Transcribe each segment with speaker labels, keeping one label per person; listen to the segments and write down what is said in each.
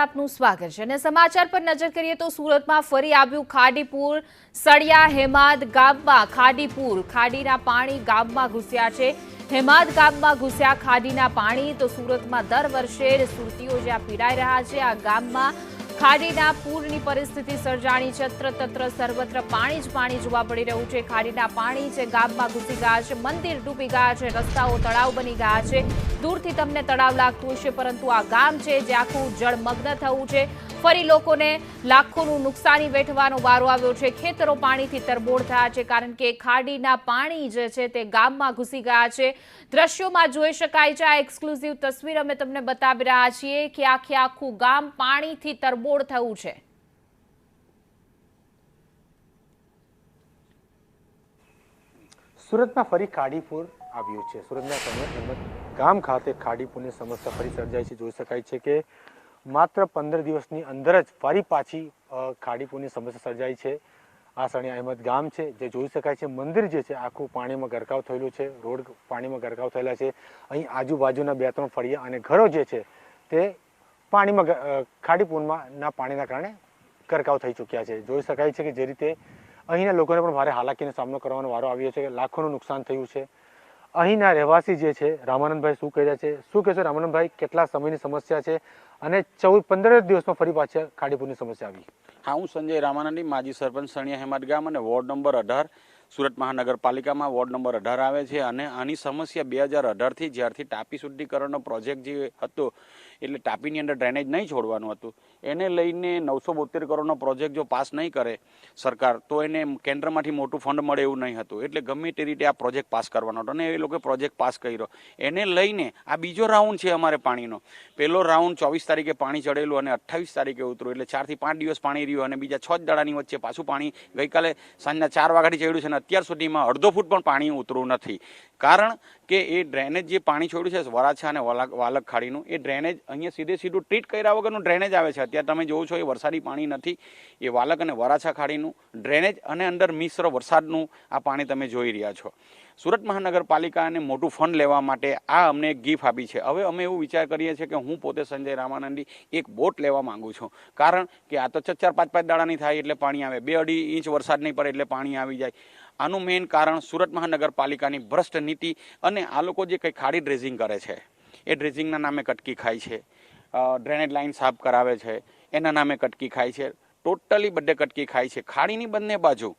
Speaker 1: આપનું સ્વાગત છે અને સમાચાર પર નજર કરીએ તો સુરતમાં ફરી આવ્યું ખાડીપુર। સળિયા હેમાદ ગામમાં ખાડીપુર, ખાડીના પાણી ગામમાં ઘૂસ્યા છે। હેમાદ ગામમાં ઘૂસ્યા ખાડીના પાણી। તો સુરતમાં દર વર્ષે સુરતીઓ જ્યાં પીડાઈ રહ્યા છે આ ગામમાં ખાડીના પૂરની પરિસ્થિતિ સર્જાણી છે। તત્ર સર્વત્ર પાણી જ પાણી જોવા મળી રહ્યું છે। ખાડીના પાણી છે ગામમાં ઘૂસી ગયા છે, મંદિર ડૂબી ગયા છે, રસ્તાઓ તળાવ બની ગયા છે। દૂરથી તમને તળાવ લાગતું હશે પરંતુ આ ગામ છે જે આખું જળમગ્ન થયું છે। ફરી લોકોને લાખોનું નુકસાની વેઠવાનો વારો આવ્યો છે। ખેતરો પાણીથી તરબોળ થયા છે કારણ કે ખાડીના પાણી જે છે તે ગામમાં ઘૂસી ગયા છે। દ્રશ્યોમાં જોઈ શકાય છે, આ એક્સક્લુઝિવ તસવીર અમે તમને બતાવી રહ્યા છીએ કે આખું ગામ પાણીથી તરબોળ થયું છે।
Speaker 2: સુરતમાં ફરી ખાડીપુર આવ્યું છે। સુરતના સનત ગામ ખાતે ખાડીપુરની સમસ્યા ફરી સર્જાઈ છે। જોઈ શકાય છે કે માત્ર 15 દિવસની અંદર જ ફરી પાછી ખાડીપુરની સમસ્યા સર્જાઈ છે। આ સણિયા અહેમદ ગામ છે જે જોઈ શકાય છે, મંદિર જે છે આખું પાણીમાં ગરકાવ થયેલું છે, રોડ પાણીમાં ગરકાવ થયેલા છે। અહીં આજુબાજુના 2-3 ફળિયા અને ઘરો જે છે તે પાણીમાં ખાડીપુરના પાણીના કારણે ગરકાવ થઈ ચૂક્યા છે। જોઈ શકાય છે કે જે રીતે અહીંના લોકોને પણ ભારે હાલાકીનો સામનો કરવાનો વારો આવ્યો છે, લાખોનું નુકસાન થયું છે। અહીંના રહેવાસી જે છે રામાનંદભાઈ શું કહી રહ્યા છે, શું કહેશો રામાનંદભાઈ, કેટલા સમયની સમસ્યા છે અને 15 દિવસમાં ફરી પાછી ખાડીપુરની સમસ્યા આવી?
Speaker 3: હા, હું સંજય રામાનંદી, માજી સરપંચ સણિયા હેમાદ ગામ અને વોર્ડ નંબર 18 સુરત મહાનગરપાલિકામાં વોર્ડ નંબર 18 આવે છે। અને આની સમસ્યા 2018થી જ્યારથી ટાપી શુદ્ધિકરણનો પ્રોજેક્ટ જે હતો એટલે ટાપીની અંદર ડ્રેનેજ નહીં છોડવાનું હતું એને લઈને 972 કરોડનો પ્રોજેક્ટ જો પાસ નહીં કરે સરકાર તો એને કેન્દ્રમાંથી મોટું ફંડ મળે એવું નહીં હતું, એટલે ગમે તે રીતે આ પ્રોજેક્ટ પાસ કરવાનો હતો અને એ લોકોએ પ્રોજેક્ટ પાસ કર્યો। એને લઈને આ બીજો રાઉન્ડ છે અમારે પાણીનો। પહેલો રાઉન્ડ 24 તારીખે પાણી ચડેલું અને 28 તારીખે ઉતર્યું, એટલે 4 થી 5 દિવસ પાણી રહ્યું અને બીજા 6 દાડાની વચ્ચે પાછું પાણી ગઈકાલે સાંજના 4 વાગ્યાથી ચડ્યું છે અને અત્યાર સુધીમાં અડધો ફૂટ પણ પાણી ઉતરવું નથી। કારણ કે એ ડ્રેનેજ જે પાણી છોડ્યું છે વરાછા અને વાલક ખાડીનું, એ ડ્રેનેજ અહીંયા સીધું ટ્રીટ કર્યા વગરનું ડ્રેનેજ આવે છે। અત્યારે તમે જોવો છો એ વરસાદી પાણી નથી, એ વાલક અને વરાછા ખાડીનું ડ્રેનેજ અને અંદર મિશ્ર વરસાદનું આ પાણી તમે જોઈ રહ્યા છો। સુરત મહાનગરપાલિકાને મોટું ફંડ લેવા માટે આ અમને એક ગિફ્ટ આપી છે। હવે અમે એવું વિચાર કરીએ છીએ કે હું પોતે સંજય રામાનંદી એક બોટ લેવા માંગુ છું, કારણ કે આ તો 4-5 દાડાની થાય એટલે પાણી આવે, 2-2.5 ઇંચ વરસાદ નહીં પડે એટલે પાણી આવી જાય। આનું મેઇન કારણ સુરત મહાનગરપાલિકાની ભ્રષ્ટ નીતિ અને આ લોકો જે કંઈ ખાડી ડ્રેઝિંગ કરે છે એ ડ્રેઝિંગના નામે કટકી ખાય છે, ડ્રેનેજ લાઇન સાફ કરાવે છે એના નામે કટકી ખાય છે, ટોટલી બધે કટકી ખાય છે। ખાડીની બંને બાજુ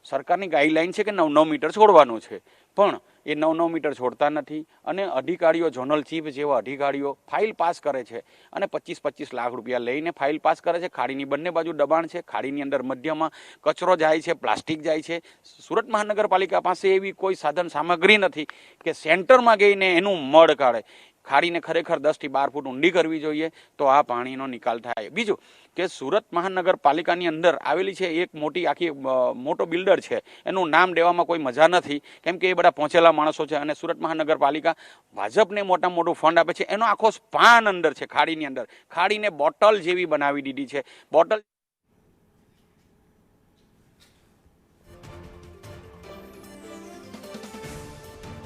Speaker 3: સરકારની ગાઈડલાઇન છે કે 9-9 મીટર છોડવાનું છે, પણ એ 9-9 મીટર છોડતા નથી અને અધિકારીઓ ઝોનલ ચીફ જેવા અધિકારીઓ ફાઇલ પાસ કરે છે અને 25-25 લાખ રૂપિયા લઈને ફાઇલ પાસ કરે છે। ખાડીની બંને બાજુ દબાણ છે, ખાડીની અંદર મધ્યમાં કચરો જાય છે, પ્લાસ્ટિક જાય છે। સુરત મહાનગરપાલિકા પાસે એવી કોઈ સાધન સામગ્રી નથી કે સેન્ટરમાં ગઈને એનું મળ કાઢે। ખાડીને ખરેખર 10 થી 12 ફૂટ ઊંડી કરવી જોઈએ તો આ પાણીનો નિકાલ થાય। બીજું કે સુરત મહાનગરપાલિકાની અંદર આવેલી છે એક મોટો બિલ્ડર છે, એનું નામ દેવામાં કોઈ મજા નથી કેમ કે એ બધા પહોંચેલા માણસો છે અને સુરત મહાનગરપાલિકા ભાજપને મોટું ફંડ આપે છે। એનો આખો સ્પાન અંદર છે ખાડીની અંદર, ખાડીને બોટલ જેવી બનાવી દીધી છે। બોટલ